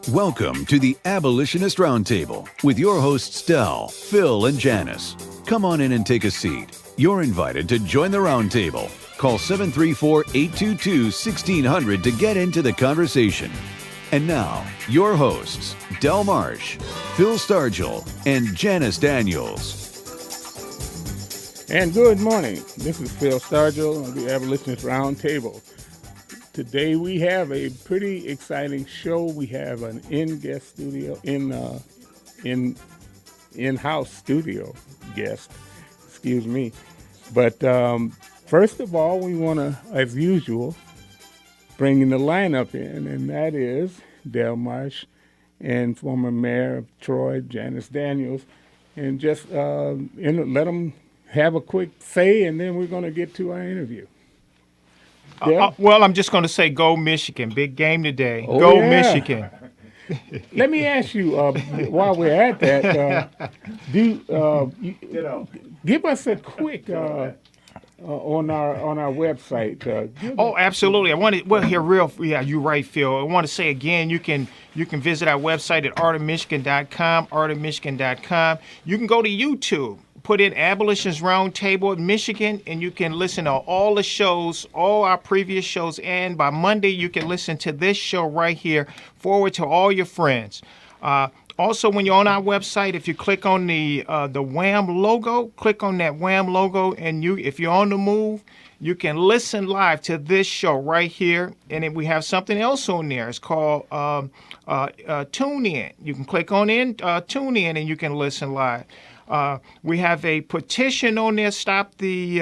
Welcome to the Abolitionist Round Table with your hosts Del, Phil, and Janice. Come on in and take a seat. You're invited to join the round table. Call 734-822-1600 to get into the conversation. And now, your hosts, Del Marsh, Phil Stargell, and Janice Daniels. And good morning. This is Phil Stargell of the Abolitionist Round Table. Today we have a pretty exciting show. We have an in-house studio guest. Excuse me. But first of all, we want to, as usual, bring in the lineup in, and that is Del Marsh and former Mayor of Troy, Janice Daniels, and just let them have a quick say, and then we're going to get to our interview. Well, I'm just going to say go Michigan. Big game today. Oh, go yeah. Michigan. Let me ask you, while we're at that, give us a quick on our website. Absolutely. You're right, Phil. I want to say again, you can visit our website at artofmichigan.com. You can go to YouTube. Put in Abolitionist Round Table in Michigan, and you can listen to all the shows, all our previous shows, and by Monday you can listen to this show right here. Forward to all your friends. Also, when you're on our website, if you click on the WHAM logo, click on that WHAM logo, and if you're on the move, you can listen live to this show right here. And then we have something else on there. It's called Tune In. You can click on Tune In, and you can listen live. We have a petition on there. Stop the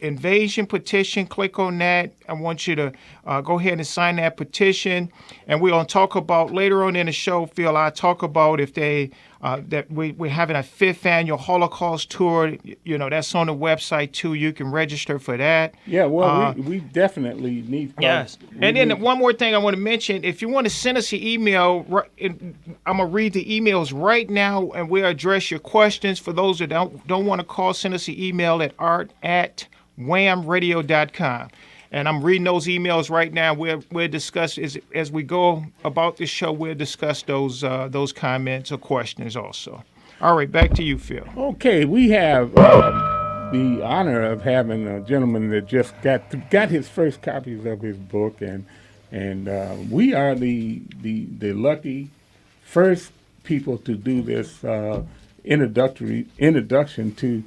invasion petition. Click on that. I want you to go ahead and sign that petition. And we're going to talk about later on in the show, Phil. I talk about if they that we're having a 5th annual Holocaust tour. You know, that's on the website too. You can register for that. Yeah, well, we definitely need. Yes, and then one more thing I want to mention: if you want to send us an email, I'm gonna read the emails right now, and we'll address your questions. For those that don't want to call, send us an email at art@whamradio.com. And I'm reading those emails right now. We'll discuss as we go about this show. We'll discuss those comments or questions also. All right, back to you, Phil. Okay, we have the honor of having a gentleman that just got his first copies of his book, and we are the lucky first people to do this introduction to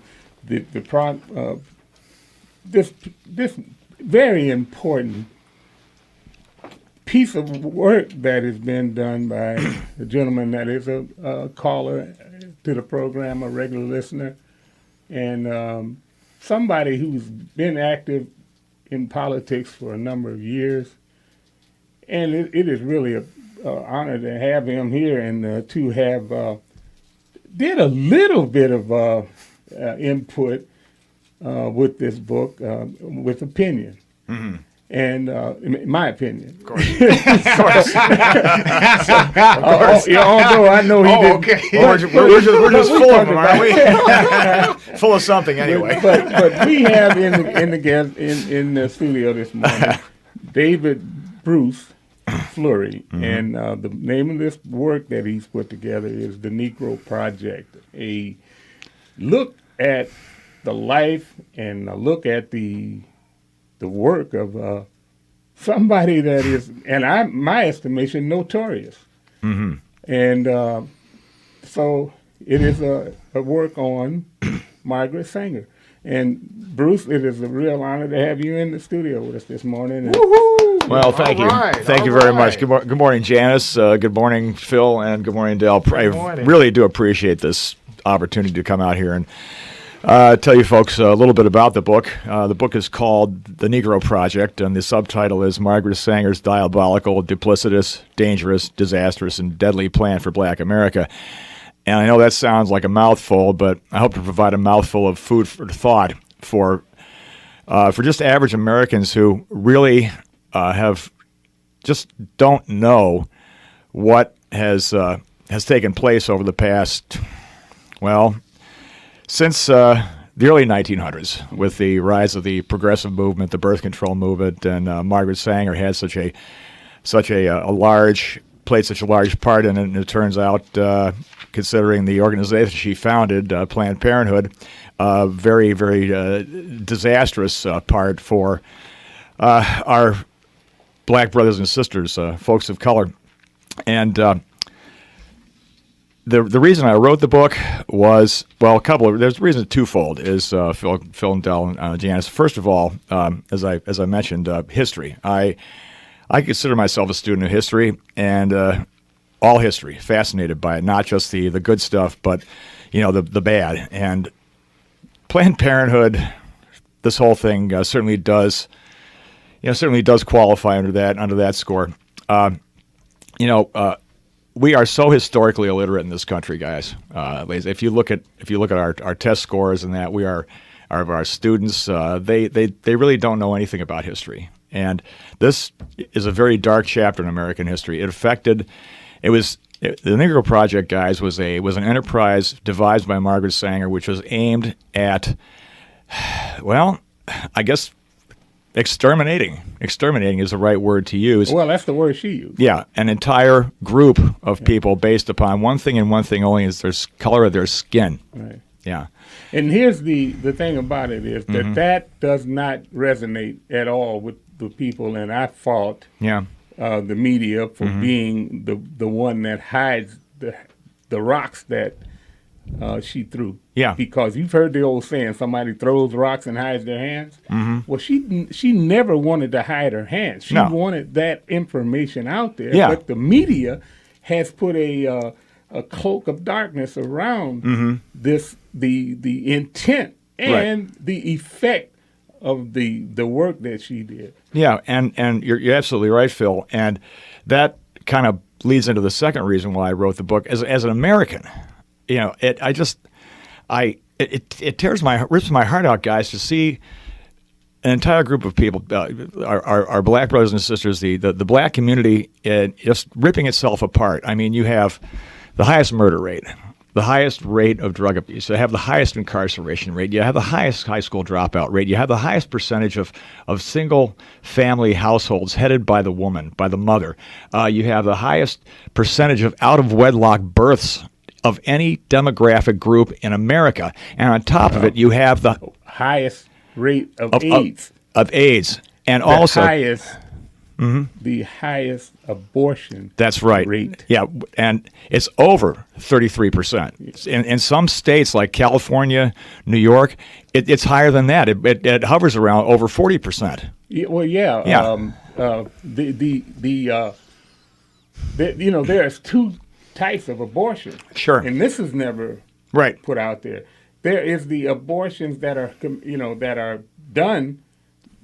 this very important piece of work that has been done by a gentleman that is a caller to the program, a regular listener, and somebody who's been active in politics for a number of years. And it is really an honor to have him here and to have did a little bit of input with this book, with opinion. Mm-hmm. And in my opinion. Of course. Of course. Although I know he didn't. Okay. We're just full of them, aren't we? Full of something anyway. But we have in the studio this morning David Bruce Fleury. Mm-hmm. And the name of this work that he's put together is The Negro Project, a look at the life and a look at the work of somebody that is, and my estimation, notorious. Mm-hmm. And so it is a work on Margaret Sanger. And Bruce, it is a real honor to have you in the studio with us this morning. Woohoo! Well, thank you. Right, thank you very much. Good morning, Janice. Good morning, Phil, and good morning, Del. I really do appreciate this opportunity to come out here and tell you folks a little bit about the book. The book is called The Negro Project, and the subtitle is Margaret Sanger's Diabolical, Duplicitous, Dangerous, Disastrous, and Deadly Plan for Black America. And I know that sounds like a mouthful, but I hope to provide a mouthful of food for thought for just average Americans who really don't know what has taken place over the past, since the early 1900s, with the rise of the progressive movement, the birth control movement, and Margaret Sanger had such a played such a large part in it, and it turns out, considering the organization she founded, Planned Parenthood, very, very disastrous part for our black brothers and sisters, folks of color. And the reason I wrote the book was, well, there's a reason twofold, is Phil and Del and Janice. First of all, as I mentioned, history. I consider myself a student of history, and all history, fascinated by it, not just the good stuff, but the bad. And Planned Parenthood, this whole thing certainly does qualify under that score. We are so historically illiterate in this country, guys. If you look at our test scores and that, our students, they really don't know anything about history. And this is a very dark chapter in American history. The Negro Project, guys, was an enterprise devised by Margaret Sanger, which was aimed at, well, I guess exterminating. Exterminating is the right word to use. Well, that's the word she used. Yeah, an entire group of people based upon one thing and one thing only, is their color of their skin. Right. Yeah. And here's the thing about it is that that does not resonate at all with the people, and I fault the media for being the one that hides the rocks that she threw. Yeah. Because you've heard the old saying, somebody throws rocks and hides their hands. Well, she never wanted to hide her hands. She wanted that information out there. Yeah. But the media has put a cloak of darkness around the intent and the effect of the work that she did. Yeah, and you're absolutely right, Phil. And that kind of leads into the second reason why I wrote the book. As an American, it rips my heart out, guys, to see an entire group of people, our black brothers and sisters, the black community, just ripping itself apart. I mean, you have the highest murder rate, the highest rate of drug abuse, you have the highest incarceration rate, you have the highest high school dropout rate, you have the highest percentage of single-family households headed by the woman, by the mother. You have the highest percentage of out-of-wedlock births of any demographic group in America. And on top of it, you have the highest rate of AIDS. Of AIDS. And also the highest abortion rate. Yeah, and it's over 33%. In some states like California, New York, it's higher than that. It hovers around over 40%. Yeah, well, there's two types of abortion. Sure. And this is never put out there. There is the abortions that are done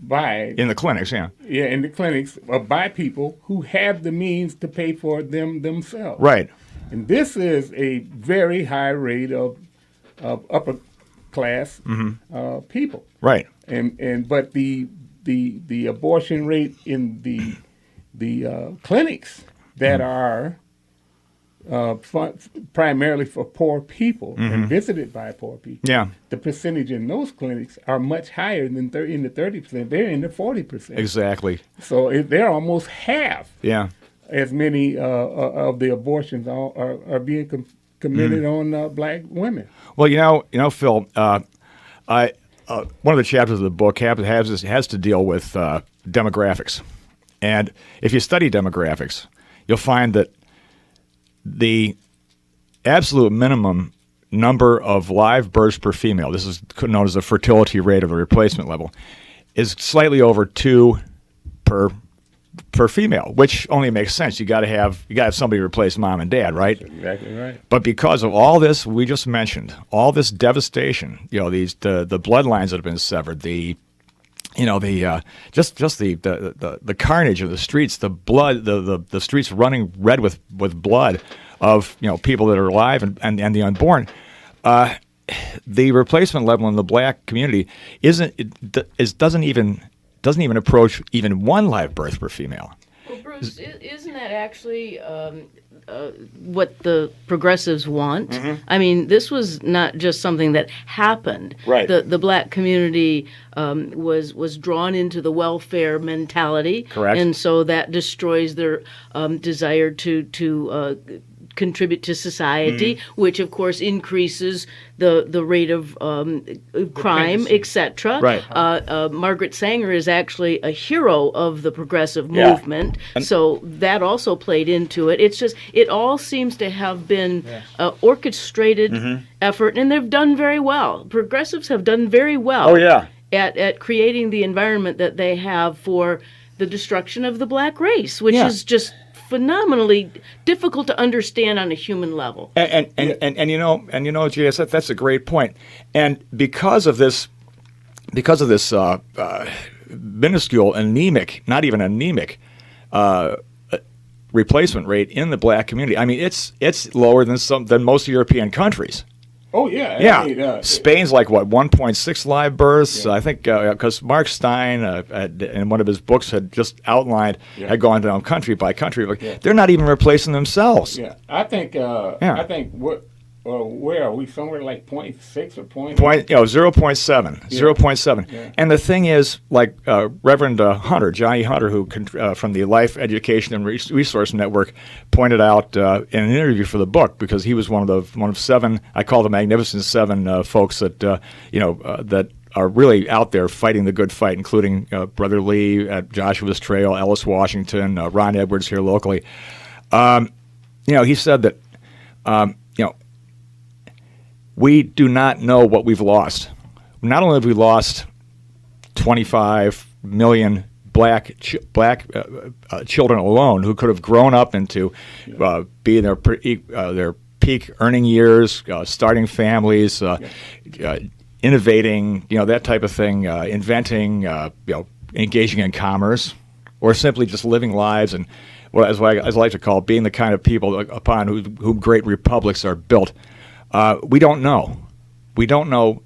by in the clinics, in the clinics by people who have the means to pay for them themselves. Right. And this is a very high rate of upper class people. Right. But the abortion rate in the clinics that are primarily for poor people and visited by poor people. Yeah. The percentage in those clinics are much higher than in the 30%. They're in the 40%. Exactly. So they're almost half. Yeah. As many of the abortions are being committed on black women. Well, Phil, one of the chapters of the book has to deal with demographics, and if you study demographics, you'll find that the absolute minimum number of live births per female, this is known as the fertility rate of the replacement level, is slightly over 2 per female, which only makes sense. You got to have somebody replace mom and dad, right? That's exactly right. But because of all this we just mentioned, all this devastation, the bloodlines that have been severed, the carnage of the streets, the blood, the streets running red with blood of people that are alive and the unborn. The replacement level in the black community doesn't even approach even one live birth per female. Well, Bruce, isn't that actually what the progressives want? Mm-hmm. I mean, this was not just something that happened. Right. The black community was drawn into the welfare mentality. Correct. And so that destroys their desire to contribite to society, which of course increases the rate of crime, etc. Right. Margaret Sanger is actually a hero of the progressive movement, so that also played into it. It's just it all seems to have been orchestrated effort, and they've done very well. Progressives have done very well. Oh, yeah. At creating the environment that they have for the destruction of the black race, which is just phenomenally difficult to understand on a human level. And you know, J.S., that's a great point. And because of this minuscule, anemic, not even anemic, replacement rate in the black community, I mean, it's lower than most European countries. Oh, yeah. Yeah. I mean, Spain's like, what, 1.6 live births? I think because Mark Stein, in one of his books, had just outlined, had gone down country by country. They're not even replacing themselves. Yeah. I think where are we? Somewhere like 0.6 or 0.8? 0.7. 0.7. Yeah. And the thing is, like Reverend Hunter, Johnny Hunter, who from the Life Education and Resource Network, pointed out in an interview for the book, because he was one of seven, I call the Magnificent Seven folks that that are really out there fighting the good fight, including Brother Lee at Joshua's Trail, Ellis Washington, Ron Edwards here locally. He said that we do not know what we've lost. Not only have we lost 25 million black children alone who could have grown up into being their peak earning years, starting families, innovating, that type of thing, inventing, engaging in commerce, or simply just living lives and, as I like to call, being the kind of people upon whom great republics are built. We don't know. We don't know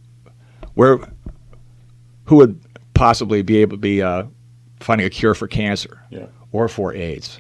who would possibly be able to be finding a cure for cancer or for AIDS.